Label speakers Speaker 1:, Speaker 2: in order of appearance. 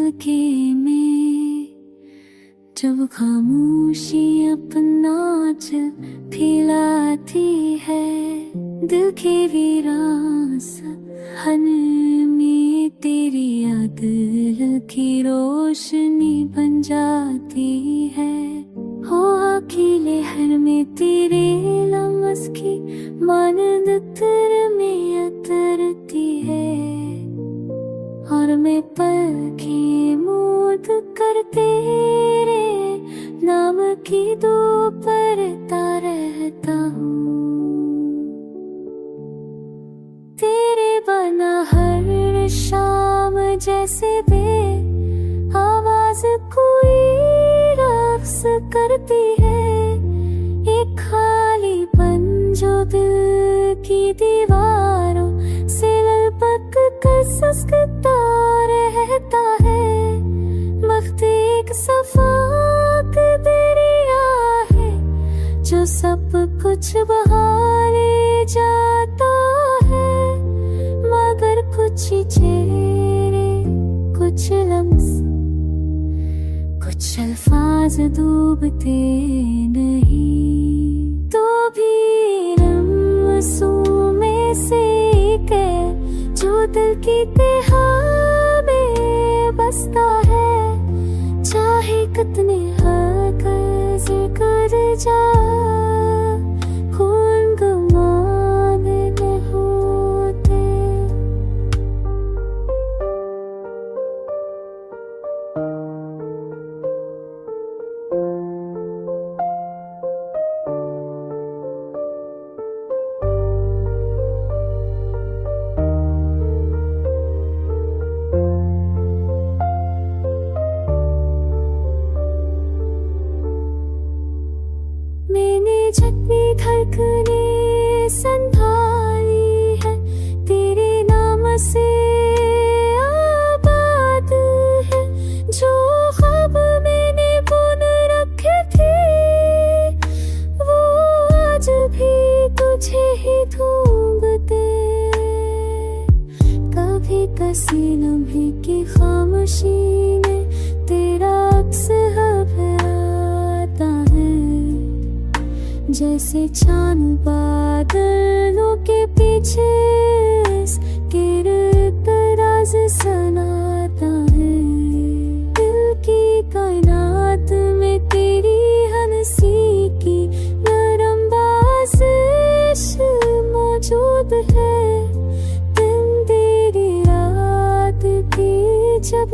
Speaker 1: हल्के में, जब खामोशी अपना चल फैलाती है। दिल के वीरान में तेरी याद की रोशनी बन जाती है। हो अकेले हर में तेरे लम्स की मानद तर में उतरती है। और मैं पलकें मूंद कर तेरे नाम की दो पढ़ता रहता हूँ। तेरे बना हर शाम जैसे बे आवाज कोई रक्स करती है। एक खालीपन जो दिल की दीवारों से लपक कर सिसकता रहता है। वक्त एक सफाक दरिया है जो सब कुछ बहा ले जाता है। मगर कुछ चेहरे, कुछ लम्स, कुछ अल्फाज डूबते नहीं। तो भी रमसों में से एक है जो दिल की तहा में बसता है। चाहे कितने हर्कत कर जा, खून गुमान न होते। मैंने जतनी धड़कने संभाली है तेरे नाम से आबाद है। जो ख्वाब मैंने बुन रखे थे वो आज भी तुझे ही ढूंढते। कभी कसी लम्हे की खामोशी में तेरा अक्स घबराता है। जैसे चांद बादलों के पीछे गिरता राज सुनाता है। दिल की कायनात में तेरी हंसी की नरम बाज़िश मौजूद है। दिन तेरी रात की जब